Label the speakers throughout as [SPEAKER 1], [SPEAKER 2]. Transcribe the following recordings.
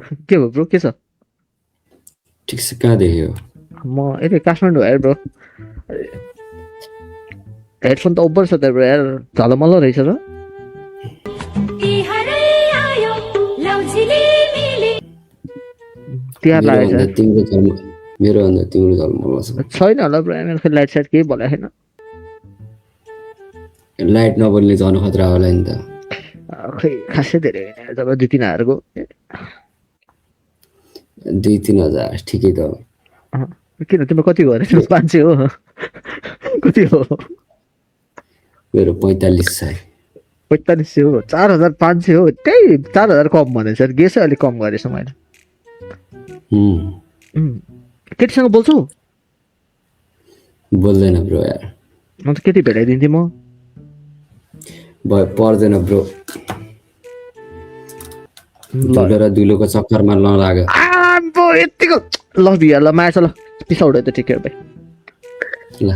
[SPEAKER 1] के भयो ब्रो, के छ?
[SPEAKER 2] ठिक छ, कहाँदेखि हो?
[SPEAKER 1] म यतै काठमाडौँ यार ब्रो। हेडफोन त ओभर छ त ब्रो यार, झलमल रहेछ र। तिहार लागेछ
[SPEAKER 2] मेरोभन्दा तिम्रो झलमल छ।
[SPEAKER 1] छैन होला ब्रो, मेरो फेरि लाइट साइट केही भले छैन।
[SPEAKER 2] लाइट नबल्ने झन् खतरा होला नि त।
[SPEAKER 1] खै खासै धेरै होइन, जब 2-3 हजारको।
[SPEAKER 2] 2-3 हजार ठिकै त हो।
[SPEAKER 1] किन तिम्रो कति हो अरे? 500 हो? कति हो?
[SPEAKER 2] मेरो 4500।
[SPEAKER 1] 4500 हो? 4500 हो? त्यही 4000 कम भनेछ, गेसै अलिक कम गरेछ मैले। केटीसँग बोल्छौ?
[SPEAKER 2] बोल्दैन ब्रो यार।
[SPEAKER 1] म त केटी भेटाइदिन्थेँ म।
[SPEAKER 2] पर्दैन ब्रो, धुलो र धुलोको चक्करमा नलाग।
[SPEAKER 1] यतिको ल भिया ल माया छ ल, पिसाउडे त टेक केयर बाई।
[SPEAKER 2] ल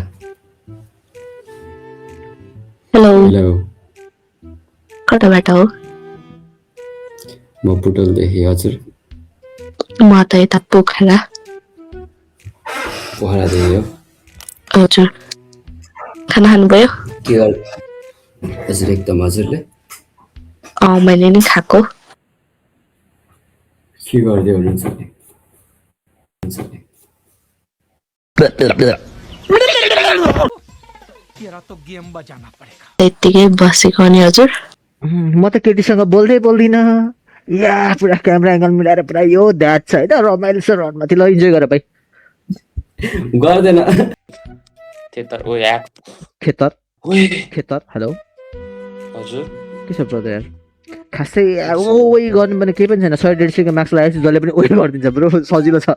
[SPEAKER 3] हेलो
[SPEAKER 2] हेलो,
[SPEAKER 3] कताबाट हो?
[SPEAKER 2] म पुटलदेखि। हजुर?
[SPEAKER 3] म त यता
[SPEAKER 2] पोखरादेखि हो।
[SPEAKER 3] हजुर, खाना खानुभयो?
[SPEAKER 2] के गर? हजुर एकदम। हजुरले?
[SPEAKER 3] मैले नि खाएको।
[SPEAKER 2] के गर्दै हुनुहुन्छ?
[SPEAKER 3] त्यतिकै बसेको नि। हजुर?
[SPEAKER 1] म त केटीसँग बोल्दै बोल्दिनँ। या पुरा क्यामेरा एङ्गल मिलाएर पुरा यो द्याट छ होइन, रमाइलो छ रनमाथि। ल इन्जोय गर भाइ।
[SPEAKER 2] गर्दैन।
[SPEAKER 4] खेतर ओ यार,
[SPEAKER 1] खेतर
[SPEAKER 4] ओए
[SPEAKER 1] खेतर। हेलो,
[SPEAKER 4] हजुर
[SPEAKER 1] के छ ब्रदर यार? खासै यार ओइ गर्नु भने केही पनि छैन। 100-150 मार्क्स लगाएपछि जसले पनि ओइ गरिदिन्छ ब्रो, सजिलो छ।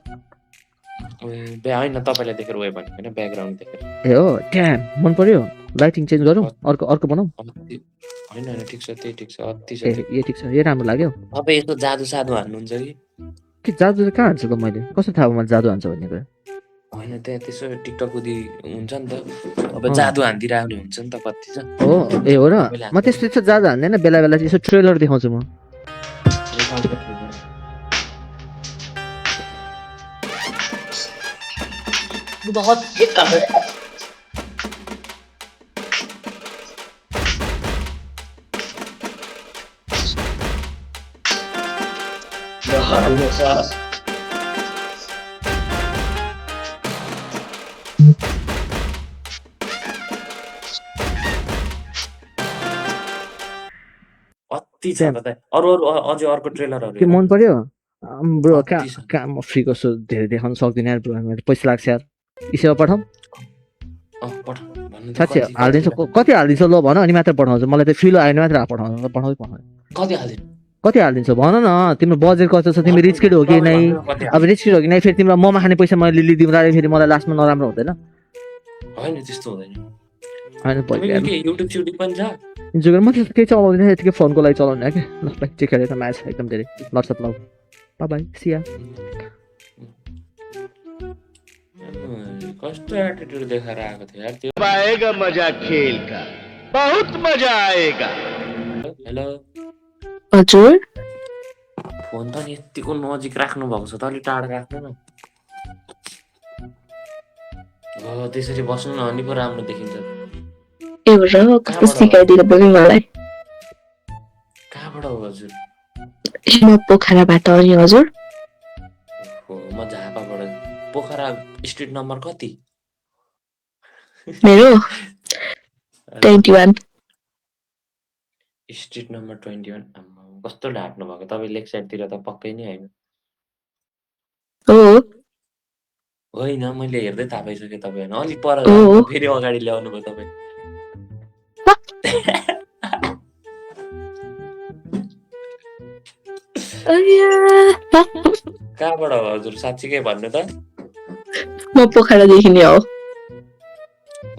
[SPEAKER 4] बे होइन, तपाईँलाई देखेर उयो भनेको होइन, ब्याकग्राउन्ड देखेर।
[SPEAKER 1] ए हो, ट्याम मन पर्यो। लाइटिङ चेन्ज गरौँ, अर्को बनाऊ।
[SPEAKER 4] होइन होइन, ठिक छ, त्यही ठिक छ, अति छ।
[SPEAKER 1] ए ठिक छ, यो राम्रो लाग्यो।
[SPEAKER 4] तपाईँ यस्तो जादु सादु हान्नुहुन्छ कि?
[SPEAKER 1] जादु कहाँ हान्छ त मैले? कस्तो थाहा मैले जादु हान्छ भन्ने कुरा?
[SPEAKER 4] होइन, त्यहाँ त्यसो टिकटक उदि हुन्छ नि त, अब जादु हानिदिरहेको हुन्छ नि त कति छ।
[SPEAKER 1] हो ए हो र, म त्यस्तो जादु हान्दैन। बेला बेला यसो ट्रेलर देखाउँछु म।
[SPEAKER 4] अति छ त। अरू अझै अर्को ट्रेलरहरू
[SPEAKER 1] के मन पर्यो ब्रो? कहाँ म फ्रीको सो धेरै देखाउन सक्दिनँ यार ब्रो, हामीलाई पैसा लाग्छ यार। इसेवा पठाऊ साँच्चै हालिदिन्छ। कति हालिदिन्छ ल भन, अनि मात्र पठाउँछु। मलाई त फ्री आएन मात्र पठाउँछ। कति हालिदिन्छ भन न? तिम्रो बजेट कस्तो छ? तिमी रिच किड हो कि नै? अब रिच किड हो कि नै, फेरि तिम्रो ममा खाने पैसा मैले लिदिउँदा फेरि मलाई लास्टमा नराम्रो हुँदैन?
[SPEAKER 4] होइन त्यस्तो हुँदैन।
[SPEAKER 1] होइन
[SPEAKER 4] युट्युब पनि छ।
[SPEAKER 1] इन्जोय म त्यस्तो केही चलाउँदिनँ, यतिकै फोनको लागि चलाउने क्या। ल भाइ टेक केयर। म्याच एकदम धेरै लट्सप लौ। बाई सिया।
[SPEAKER 4] कस्तो एटिट्युड देखाएर आएको थियो यार त्यो।
[SPEAKER 5] आएगा मजा खेल का, बहुत मजा आएगा।
[SPEAKER 4] हेलो
[SPEAKER 3] हजुर?
[SPEAKER 4] फोन त नि यतिको नजिक राख्नु भएको छ त, अलिक टाढा राख्नु न। त्यसरी बस्नु न, अनि पो राम्रो देखिन्छ।
[SPEAKER 3] ए हो र, कस्तो सिकाइदिनु पर्यो मलाई।
[SPEAKER 4] कहाँबाट हो हजुर?
[SPEAKER 3] म पोखराबाट हो नि। हजुर?
[SPEAKER 4] म झापाबाट। पोखरा स्ट्रिट नम्बर कति?
[SPEAKER 3] मेरो 21।
[SPEAKER 4] Street number 21। कस्तो ढाट्नु भएको तपाईँ, लेक साइडतिर त पक्कै नै होइन। होइन मैले हेर्दै थाहा पाइसकेँ तपाईँ होइन। अलिक पर फेरि अगाडि ल्याउनु भयो तपाईँ। कहाँबाट हो हजुर? साँच्चीकै भन्नु त।
[SPEAKER 3] म पोखरादेखि नै हो।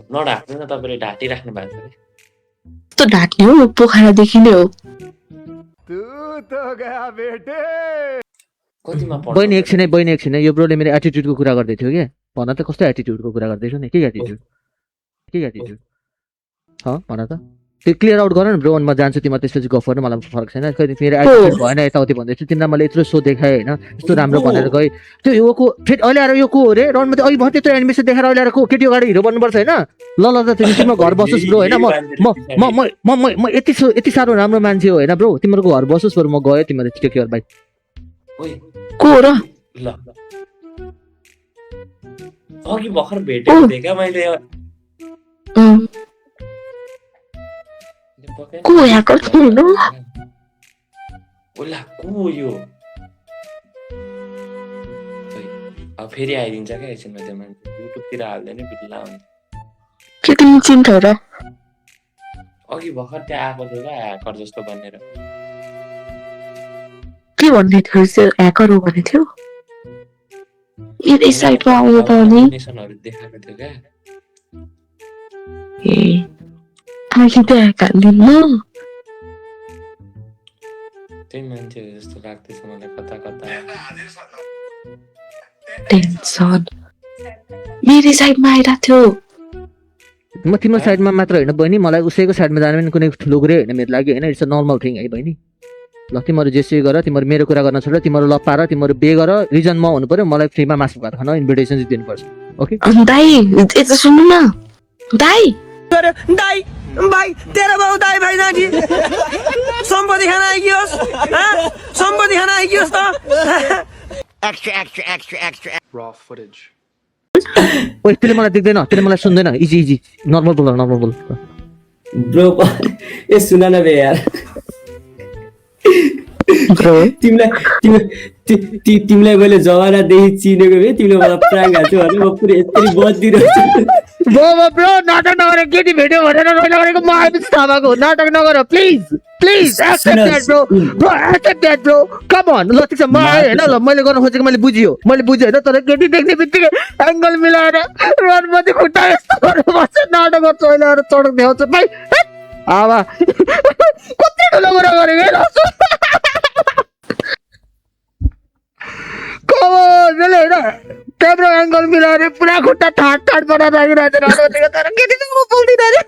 [SPEAKER 4] नढाट्नु न, तपाईँले ढाँटिराख्नु भएको छ।
[SPEAKER 3] त ढाट्ने हो, पोखरादेखि नै हो।
[SPEAKER 1] बहिनी एकछिन यो ब्रोले मेरो एटिट्युडको कुरा गर्दै थियो कि। भन त कस्तो एटिट्युडको कुरा गर्दैछौ नि? के एटिट्युड? भन त। त्यो क्लियर आउट गर न ब्रो, म जान्छु तिमीहरू त्यसपछि गफ गर्नु, मलाई फरक छैन। फेरि मेरो एटिट्युड भएन यताउति भन्दैछु, तिमीलाई मैले यत्रो सो देखाएँ होइन, यस्तो राम्रो भनेर गएँ। त्यो योको फेरि अहिले आएर यो को हो रे राउन्डमा, त अहिले भयो त्यत्रो एनिमेसन देखाएर अहिले आएर को केटी अगाडि हिरो बन्नुपर्छ होइन। ल ल त तिम्रो घर बसोस् ब्रो होइन, म यति साह्रो राम्रो मान्छे हो होइन ब्रो, तिमीहरूको घर बसोस् बरु, म गएँ तिमीहरू टेक केयर बाई।
[SPEAKER 3] को हो र?
[SPEAKER 4] ल अघि भर्खर भेटेको थिएँ क्या मैले।
[SPEAKER 3] को ह्याकर थिएन?
[SPEAKER 4] ओला को यो अब फेरि आइदिन्छ क्या एकछिनमा त्यो मान्छे, युट्युबतिर हाल्दैन बिल्ला हुन्छ।
[SPEAKER 3] के तिमी चिन्थौ र?
[SPEAKER 4] अघि भर्खर त्यहाँ आएको थियो क्या ह्याकर जस्तो बनेर।
[SPEAKER 3] के भन्ने थियो ह्याकर हो भन्ने थियो? यही साइटमा आउनु त अनि
[SPEAKER 4] एनिमेसनहरु देखाएको थियो क्या।
[SPEAKER 3] ए आखिर त ह्याकर लिन्न
[SPEAKER 4] त्यही मान्छे हो जस्तो लाग्दैछ मलाई कता कता।
[SPEAKER 3] टेन्सन मेरै साइडमा आइरहेको थियो।
[SPEAKER 1] म तिम्रो साइडमा मात्र होइन बहिनी, मलाई उसैको साइडमा जानु पनि कुनै ठुलो कुरै होइन मेरो लागि होइन, इट्स अ नर्मल थिङ है बहिनी। ल तिमीहरू जेसुकै गर, तिमीहरू मेरो कुरा गर्न छोड, तिमीहरू ल पार, तिमीहरू बे गर, रिजन म हुनु पर्यो, मलाई फ्रीमा मासु भात खान इन्भिटेसन दिनुपर्छ ओके।
[SPEAKER 3] दाइ यता सुन्नु न दाइ।
[SPEAKER 6] दाइ भाइ तेरो बाउ दाइ भाइ नाकी सम्पत्ति खान आइकियोस्, सम्पत्ति खान आइकियोस् त।
[SPEAKER 5] Raw footage.
[SPEAKER 1] ओइ त्यसले मलाई देख्दैन, त्यसले मलाई सुन्दैन, इजी इजी नर्मल बोल नर्मल बोल।
[SPEAKER 2] ब्रो ए सुन न बे यार,
[SPEAKER 3] ब्रो
[SPEAKER 2] तिमीलाई मैले जमानादेखि चिनेको भए तिमीले मलाई प्राङ हाल्छौ भने म पुरै यस्तरी बजिदिरहेछु।
[SPEAKER 1] ब्रो नाटक नगर, केटी भेट्यो भनेर गरेको म आइपिस थाहा भएको, नाटक नगर please please accept that bro, accept that bro, come on. ल ठिक छ म आएँ होइन, ल मैले गर्न खोजेको मैले बुझ्यो होइन, तर केटी देख्ने बित्तिकै एङ्गल मिलाएर रनमध्ये खुट्टा यस्तो गरेर बस्छ, नाटक गर्छ, अहिले आएर चडक देखाउँछ भाइ आवा कति ठुलो कुरा गरेको होइन। कमन होइन क्यामेरा एङ्गल मिलाएर पुरा खुट्टा ठाट बनाएर राखिरहेको थियो, तर केटी चाहिँ म बोल्दिनँ अरे।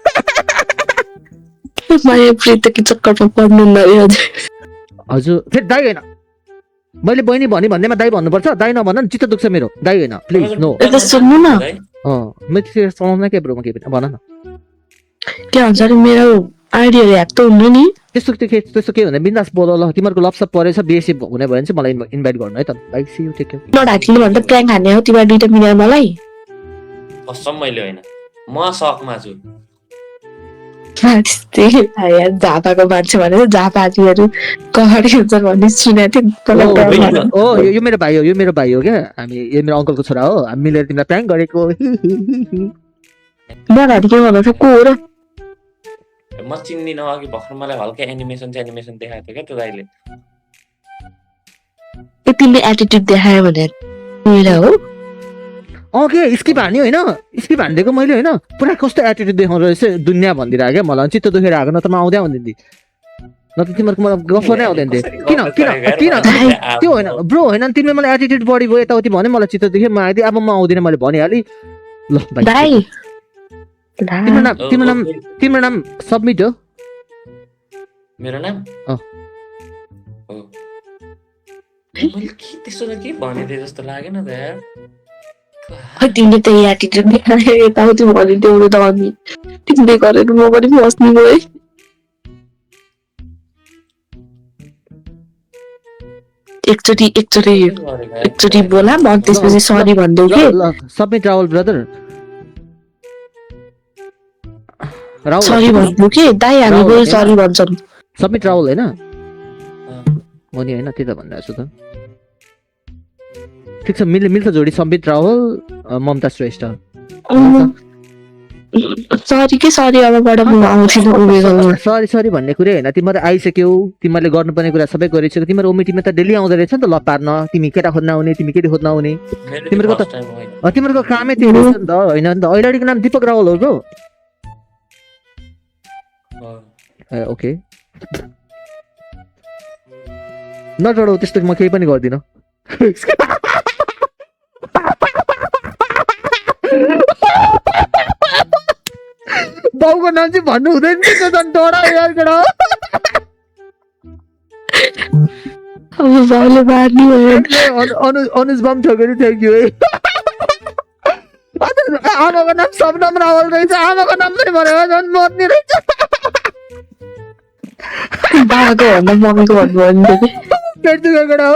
[SPEAKER 3] माया प्रीतिको चक्करमा पर्नु न
[SPEAKER 1] हजुर फेरि दाइ होइन, मैले बहिनी भन्दैमा दाइ भन्नुपर्छ, दाइ नभन नि चित्त दुख्छ मेरो, दाइ होइन प्लिज नो।
[SPEAKER 3] यता सुन्नु न
[SPEAKER 1] मैले त्यो समाउन के ब्रो, म के भन न
[SPEAKER 3] के भन्छ अरे मेरो आइडियाले ह्याक त हुनु नि।
[SPEAKER 1] त्यस्तो के भन्दा बिन्दास बोल, ल तिमीहरूको लप्सप परेछ बिएससी हुने भयो भने चाहिँ मलाई इन्भाइट गर्नु है त। Like see you take care.
[SPEAKER 3] नढाकिनु भन्दा प्र्याङ्क हान्ने हो तिमीहरू दुइटा मिलेर मलाई।
[SPEAKER 4] कसम मैले होइन, म सकमा छु।
[SPEAKER 3] झापाको मान्छे भनेर झापाजीहरू कहरी हुन्छ भन्ने सुनेको थिएँ।
[SPEAKER 1] ओ यो मेरो भाइ हो, यो मेरो भाइ हो क्या, हामी यो मेरो अङ्कलको छोरा हो, हामी मिलेर तिमीलाई प्र्याङ्क गरेको।
[SPEAKER 3] नढाकी के भन्नु को हो र?
[SPEAKER 4] म चिन्दिनँ, अघि भर्खर मलाई हल्का एनिमेसन देखाएको थियो क्या त्यो दाइले।
[SPEAKER 3] तिमीले एटिट्युड देखायो भने मेरो हो।
[SPEAKER 1] के स्किप हान्यो होइन, स्किप हानिदिएको मैले होइन, पुरा कस्तो एटिट्युड देखाउँदो रहेछ दुनियाँ भनिदिरहेको क्या मलाई, चित्त दुखेर आएको, न त म आउँदै आउँदैन न त तिमीहरूको मलाई गफ नै आउँदैन थियो। किन त्यो होइन ब्रो, होइन तिमीले मलाई एटिट्युड बढी भयो यताउति भने मलाई चित्त दुख्यो, म आइदिएँ, अब म आउँदिनँ मैले भनिहालेँ। ल भाइ तिम्रो नाम सबमिट हो?
[SPEAKER 4] मेरो नाम मैले के त्यसो त के भनेको जस्तो लागेन त यार।
[SPEAKER 3] तिमीले त एटिट्युड देखायो यताउति भनिदियो त अनि तिमीले गरेर म पनि बस्नु गएँ। एकचोटि बोला म त्यसपछि सरी भनिदेऊ कि।
[SPEAKER 1] सबमिट राहुल ब्रदर,
[SPEAKER 3] सरी भन्नु कि दाइ, हामी गएर सरी भन्छन्।
[SPEAKER 1] सबमिट राहुल होइन म नि होइन त्यही त भनिरहेको छु त। ठिक छ मिल्छ जोडी, सबमिट राहुल ममता श्रेष्ठ।
[SPEAKER 3] सरी के सरी, अबबाट म आउँदिनँ।
[SPEAKER 1] सरी भन्ने कुरै होइन, तिमीहरू आइसक्यौ, तिमीहरूले गर्नुपर्ने कुरा सबै गरिसक्यो, तिमीहरू उमिटीमा त डेली आउँदो रहेछ नि त ल पार्न, तिमी केटा खोज्न आउने, तिमी केटी खोज्न आउने, तिमीहरूको कामै त्यो रहेछ नि त होइन नि त। अहिलेको नाम दिपक राहुल हो ब्रो? ओके नडराउ, त्यस्तो म केही पनि गर्दिनँ। बाउको नाम चाहिँ भन्नु हुँदैन त्यो झन् डरा यार केटा
[SPEAKER 3] अब बाउले मार्ने भयो
[SPEAKER 1] अनुज बम ठोकेर थ्याङ्क यू है आमाको नाम सबनम रावल रहेछ आमाको नाम पनि भनेर झन् मर्ने रहेछ
[SPEAKER 3] बाबाको भन्दा मम्मीको भन्नु भयो नि
[SPEAKER 1] केटा